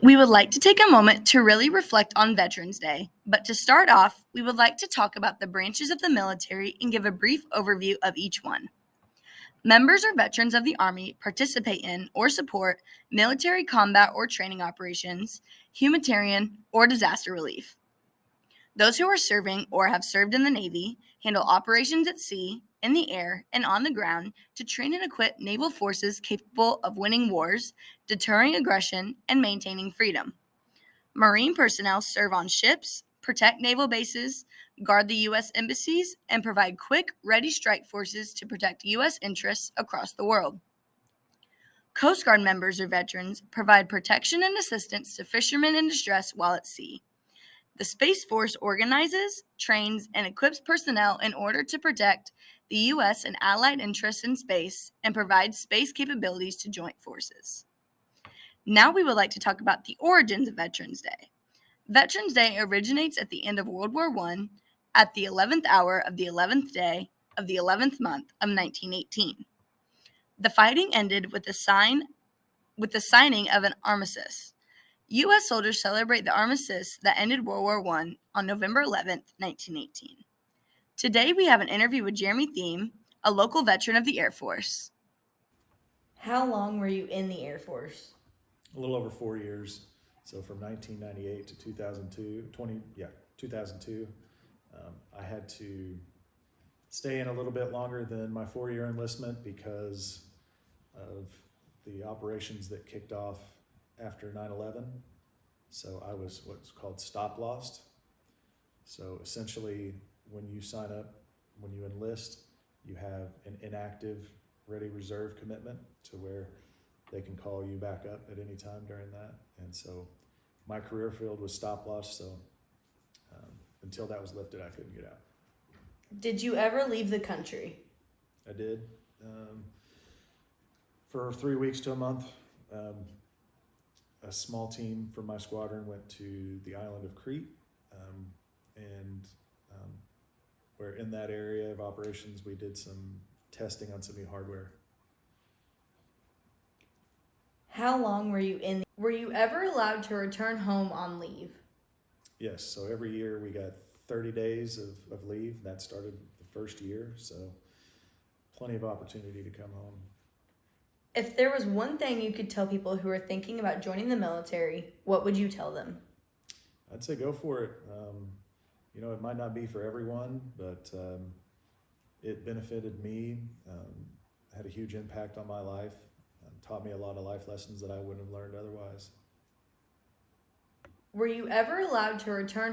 We would like to take a moment to really reflect on Veterans Day, but to start off, we would like to talk about the branches of the military and give a brief overview of each one. Members or veterans of the Army participate in or support military combat or training operations, humanitarian, or disaster relief. Those who are serving or have served in the Navy handle operations at sea, in the air, and on the ground to train and equip naval forces capable of winning wars, deterring aggression, and maintaining freedom. Marine personnel serve on ships, protect naval bases, guard the U.S. embassies, and provide quick, ready strike forces to protect U.S. interests across the world. Coast Guard members or veterans provide protection and assistance to fishermen in distress while at sea. The Space Force organizes, trains, and equips personnel in order to protect the U.S. and allied interests in space and provide space capabilities to joint forces. Now we would like to talk about the origins of Veterans Day. Veterans Day originates at the end of World War I at the 11th hour of the 11th day of the 11th month of 1918. The fighting ended with the signing of an armistice. U.S. soldiers celebrate the armistice that ended World War I on November 11th, 1918. Today we have an interview with Jeremy Thiem, a local veteran of the Air Force. How long were you in the Air Force? A little over 4 years. So from 1998 to 2002, I had to stay in a little bit longer than my 4-year enlistment because of the operations that kicked off after 9/11. So I was what's called stop lost. So essentially, when you sign up, when you enlist, you have an inactive, ready reserve commitment to where they can call you back up at any time during that. And so my career field was stop loss. So until that was lifted, I couldn't get out. Did you ever leave the country? I did. For 3 weeks to a month, a small team from my squadron went to the island of Crete, and where in that area of operations we did some testing on some new hardware. How long were you in? Were you ever allowed to return home on leave? Yes, so every year we got 30 days of leave. That started the first year, so plenty of opportunity to come home. If there was one thing you could tell people who are thinking about joining the military, what would you tell them? I'd say go for it. It might not be for everyone, but it benefited me, had a huge impact on my life, taught me a lot of life lessons that I wouldn't have learned otherwise. Were you ever allowed to return